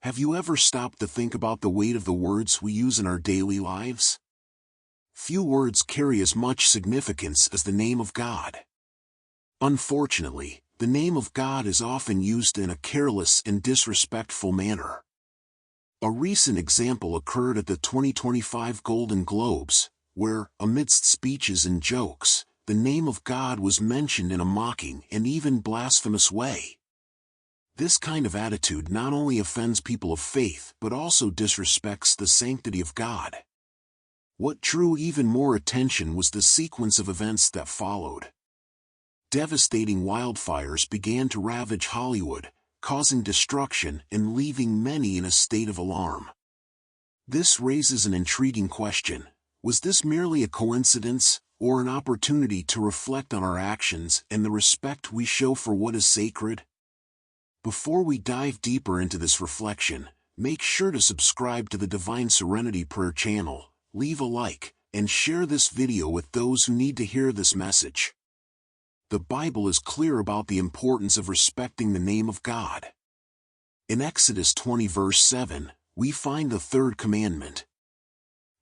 Have you ever stopped to think about the weight of the words we use in our daily lives? Few words carry as much significance as the name of God. Unfortunately, the name of God is often used in a careless and disrespectful manner. A recent example occurred at the 2025 Golden Globes, where, amidst speeches and jokes, the name of God was mentioned in a mocking and even blasphemous way. This kind of attitude not only offends people of faith but also disrespects the sanctity of God. What drew even more attention was the sequence of events that followed. Devastating wildfires began to ravage Hollywood, causing destruction and leaving many in a state of alarm. This raises an intriguing question: was this merely a coincidence, or an opportunity to reflect on our actions and the respect we show for what is sacred? Before we dive deeper into this reflection, make sure to subscribe to the Divine Serenity Prayer channel, leave a like, and share this video with those who need to hear this message. The Bible is clear about the importance of respecting the name of God. In Exodus 20 verse 7, we find the third commandment.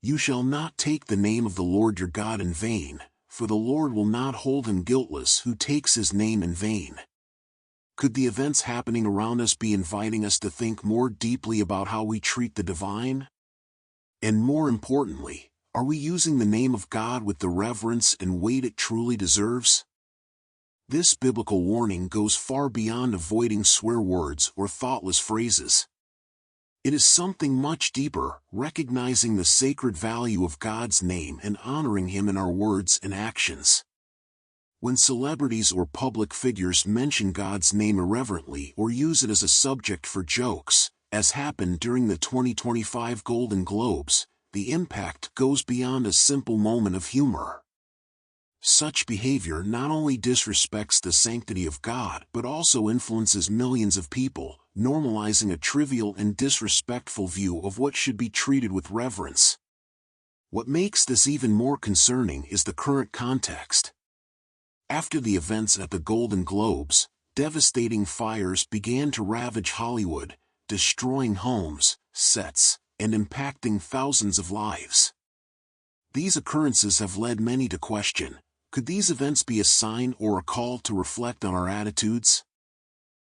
You shall not take the name of the Lord your God in vain, for the Lord will not hold him guiltless who takes his name in vain. Could the events happening around us be inviting us to think more deeply about how we treat the divine? And more importantly, are we using the name of God with the reverence and weight it truly deserves? This biblical warning goes far beyond avoiding swear words or thoughtless phrases. It is something much deeper, recognizing the sacred value of God's name and honoring him in our words and actions. When celebrities or public figures mention God's name irreverently or use it as a subject for jokes, as happened during the 2025 Golden Globes, the impact goes beyond a simple moment of humor. Such behavior not only disrespects the sanctity of God but also influences millions of people, normalizing a trivial and disrespectful view of what should be treated with reverence. What makes this even more concerning is the current context. After the events at the Golden Globes, devastating fires began to ravage Hollywood, destroying homes, sets, and impacting thousands of lives. These occurrences have led many to question, could these events be a sign or a call to reflect on our attitudes?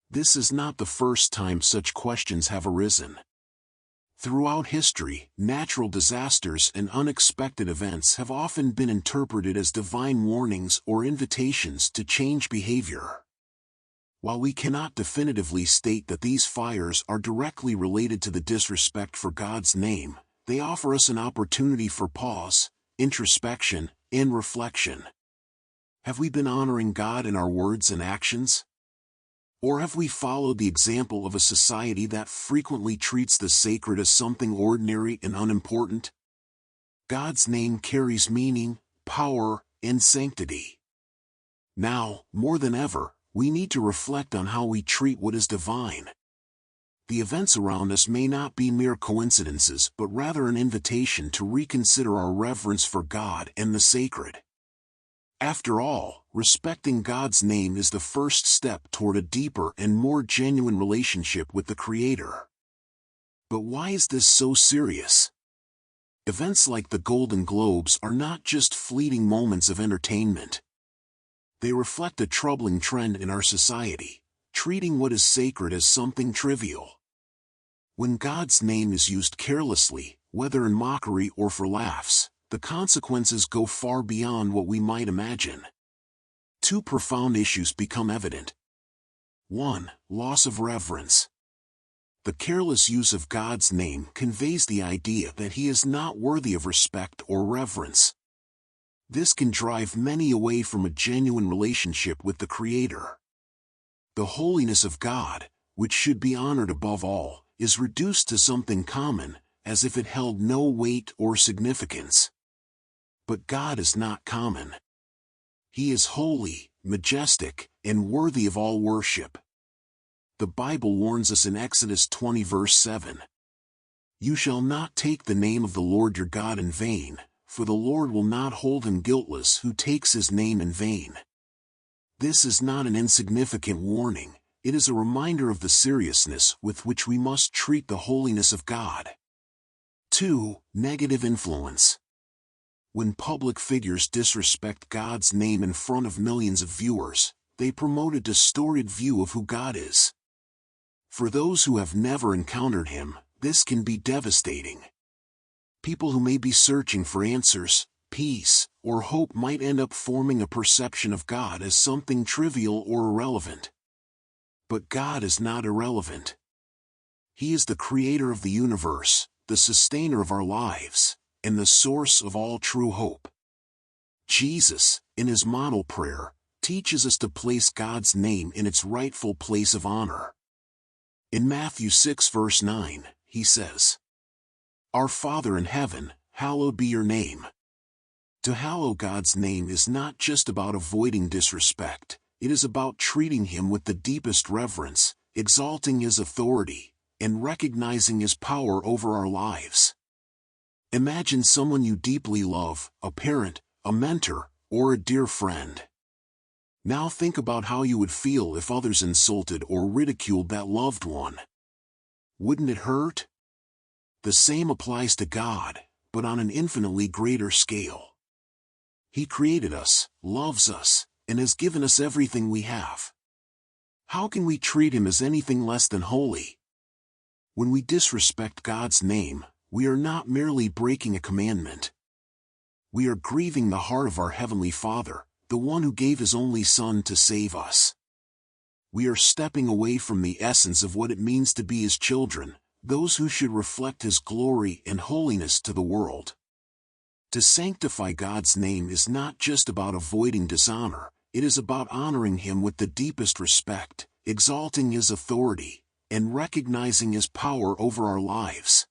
This is not the first time such questions have arisen. Throughout history, natural disasters and unexpected events have often been interpreted as divine warnings or invitations to change behavior. While we cannot definitively state that these fires are directly related to the disrespect for God's name, they offer us an opportunity for pause, introspection, and reflection. Have we been honoring God in our words and actions? Or have we followed the example of a society that frequently treats the sacred as something ordinary and unimportant? God's name carries meaning, power, and sanctity. Now, more than ever, we need to reflect on how we treat what is divine. The events around us may not be mere coincidences but rather an invitation to reconsider our reverence for God and the sacred. After all, respecting God's name is the first step toward a deeper and more genuine relationship with the Creator. But why is this so serious? Events like the Golden Globes are not just fleeting moments of entertainment. They reflect a troubling trend in our society, treating what is sacred as something trivial. When God's name is used carelessly, whether in mockery or for laughs, the consequences go far beyond what we might imagine. Two profound issues become evident. 1. Loss of reverence. The careless use of God's name conveys the idea that he is not worthy of respect or reverence. This can drive many away from a genuine relationship with the Creator. The holiness of God, which should be honored above all, is reduced to something common, as if it held no weight or significance. But God is not common. He is holy, majestic, and worthy of all worship. The Bible warns us in Exodus 20 verse 7. You shall not take the name of the Lord your God in vain, for the Lord will not hold him guiltless who takes his name in vain. This is not an insignificant warning, it is a reminder of the seriousness with which we must treat the holiness of God. 2. Negative influence. When public figures disrespect God's name in front of millions of viewers, they promote a distorted view of who God is. For those who have never encountered Him, this can be devastating. People who may be searching for answers, peace, or hope might end up forming a perception of God as something trivial or irrelevant. But God is not irrelevant. He is the creator of the universe, the sustainer of our lives, and the source of all true hope. Jesus, in His model prayer, teaches us to place God's name in its rightful place of honor. In Matthew 6 verse 9, He says, "Our Father in heaven, hallowed be your name." To hallow God's name is not just about avoiding disrespect, it is about treating Him with the deepest reverence, exalting His authority, and recognizing His power over our lives. Imagine someone you deeply love, a parent, a mentor, or a dear friend. Now think about how you would feel if others insulted or ridiculed that loved one. Wouldn't it hurt? The same applies to God, but on an infinitely greater scale. He created us, loves us, and has given us everything we have. How can we treat Him as anything less than holy? When we disrespect God's name, we are not merely breaking a commandment. We are grieving the heart of our Heavenly Father, the one who gave His only Son to save us. We are stepping away from the essence of what it means to be His children, those who should reflect His glory and holiness to the world. To sanctify God's name is not just about avoiding dishonor, it is about honoring Him with the deepest respect, exalting His authority, and recognizing His power over our lives.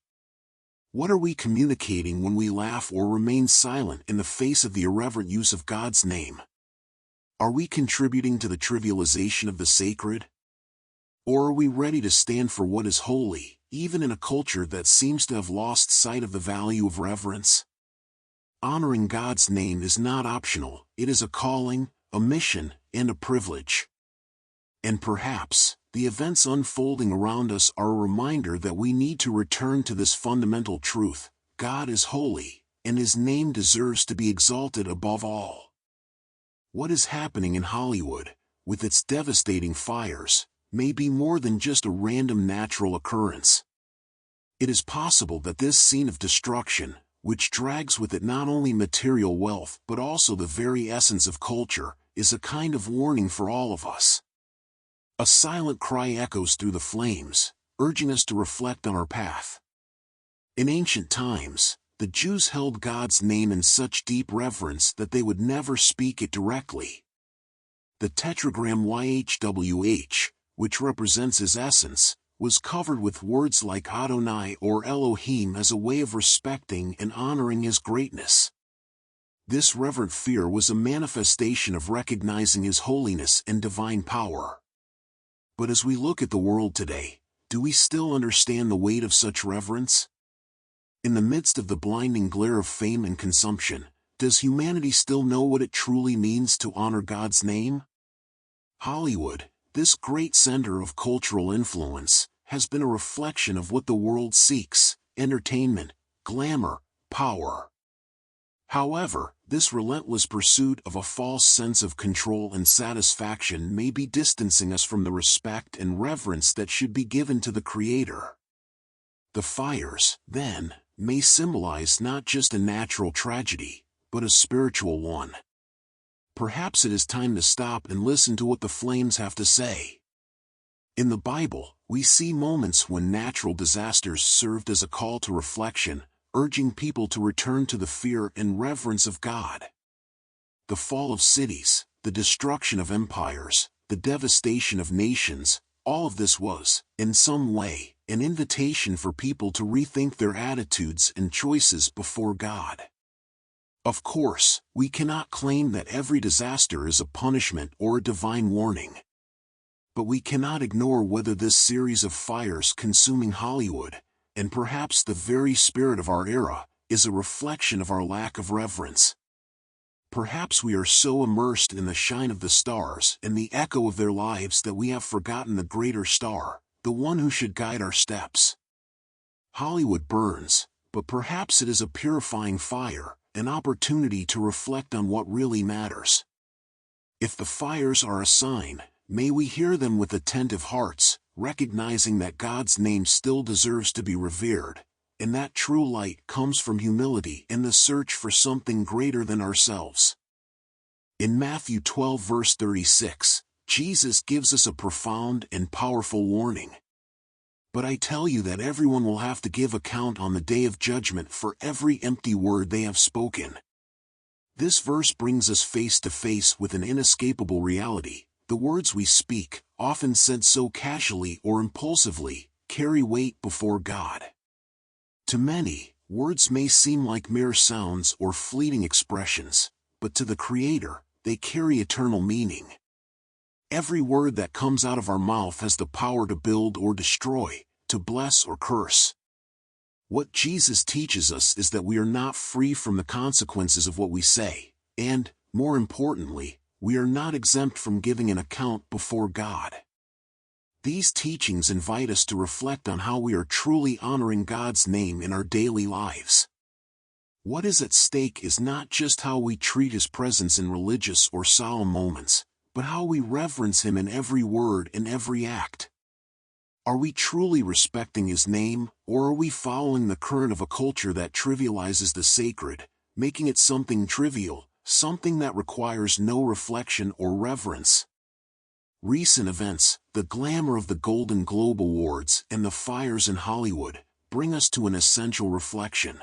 What are we communicating when we laugh or remain silent in the face of the irreverent use of God's name? Are we contributing to the trivialization of the sacred? Or are we ready to stand for what is holy, even in a culture that seems to have lost sight of the value of reverence? Honoring God's name is not optional, it is a calling, a mission, and a privilege. And perhaps, the events unfolding around us are a reminder that we need to return to this fundamental truth: God is holy, and His name deserves to be exalted above all. What is happening in Hollywood, with its devastating fires, may be more than just a random natural occurrence. It is possible that this scene of destruction, which drags with it not only material wealth but also the very essence of culture, is a kind of warning for all of us. A silent cry echoes through the flames, urging us to reflect on our path. In ancient times, the Jews held God's name in such deep reverence that they would never speak it directly. The tetragram YHWH, which represents His essence, was covered with words like Adonai or Elohim as a way of respecting and honoring His greatness. This reverent fear was a manifestation of recognizing His holiness and divine power. But as we look at the world today, do we still understand the weight of such reverence? In the midst of the blinding glare of fame and consumption, does humanity still know what it truly means to honor God's name? Hollywood, this great center of cultural influence, has been a reflection of what the world seeks: entertainment, glamour, power. However, this relentless pursuit of a false sense of control and satisfaction may be distancing us from the respect and reverence that should be given to the Creator. The fires, then, may symbolize not just a natural tragedy, but a spiritual one. Perhaps it is time to stop and listen to what the flames have to say. In the Bible, we see moments when natural disasters served as a call to reflection, urging people to return to the fear and reverence of God. The fall of cities, the destruction of empires, the devastation of nations, all of this was, in some way, an invitation for people to rethink their attitudes and choices before God. Of course, we cannot claim that every disaster is a punishment or a divine warning. But we cannot ignore whether this series of fires consuming Hollywood, and perhaps the very spirit of our era, is a reflection of our lack of reverence. Perhaps we are so immersed in the shine of the stars and the echo of their lives that we have forgotten the greater star, the one who should guide our steps. Hollywood burns, but perhaps it is a purifying fire, an opportunity to reflect on what really matters. If the fires are a sign, may we hear them with attentive hearts, recognizing that God's name still deserves to be revered, and that true light comes from humility and the search for something greater than ourselves. In Matthew 12 verse 36, Jesus gives us a profound and powerful warning. But I tell you that everyone will have to give account on the day of judgment for every empty word they have spoken. This verse brings us face to face with an inescapable reality. The words we speak, often said so casually or impulsively, carry weight before God. To many, words may seem like mere sounds or fleeting expressions, but to the Creator, they carry eternal meaning. Every word that comes out of our mouth has the power to build or destroy, to bless or curse. What Jesus teaches us is that we are not free from the consequences of what we say, and, more importantly, we are not exempt from giving an account before God. These teachings invite us to reflect on how we are truly honoring God's name in our daily lives. What is at stake is not just how we treat His presence in religious or solemn moments, but how we reverence Him in every word and every act. Are we truly respecting His name, or are we following the current of a culture that trivializes the sacred, making it something trivial, something that requires no reflection or reverence? Recent events, the glamour of the Golden Globe Awards and the fires in Hollywood, bring us to an essential reflection.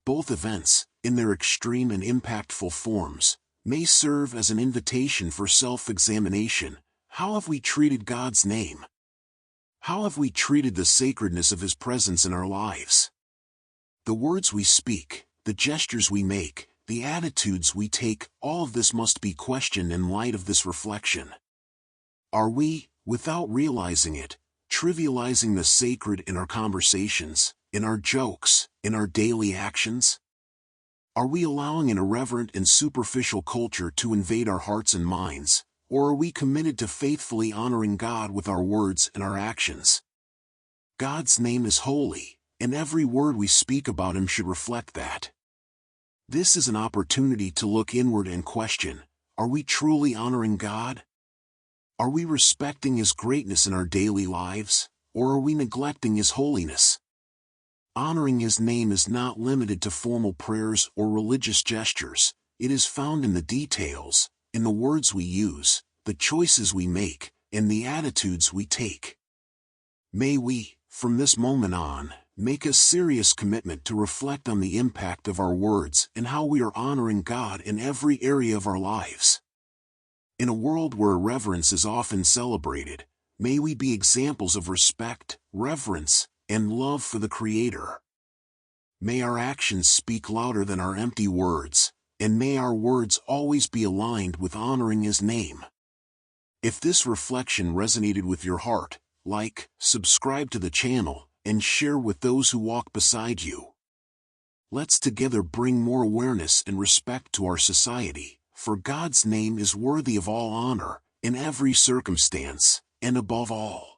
Both events, in their extreme and impactful forms, may serve as an invitation for self-examination. How have we treated God's name? How have we treated the sacredness of His presence in our lives? The words we speak, the gestures we make, the attitudes we take, all of this must be questioned in light of this reflection. Are we, without realizing it, trivializing the sacred in our conversations, in our jokes, in our daily actions? Are we allowing an irreverent and superficial culture to invade our hearts and minds, or are we committed to faithfully honoring God with our words and our actions? God's name is holy, and every word we speak about Him should reflect that. This is an opportunity to look inward and question, are we truly honoring God? Are we respecting His greatness in our daily lives, or are we neglecting His holiness? Honoring His name is not limited to formal prayers or religious gestures. It is found in the details, in the words we use, the choices we make, and the attitudes we take. May we, from this moment on, make a serious commitment to reflect on the impact of our words and how we are honoring God in every area of our lives. In a world where reverence is often celebrated, may we be examples of respect, reverence, and love for the Creator. May our actions speak louder than our empty words, and may our words always be aligned with honoring His name. If this reflection resonated with your heart, like, subscribe to the channel, and share with those who walk beside you. Let's together bring more awareness and respect to our society, for God's name is worthy of all honor, in every circumstance, and above all.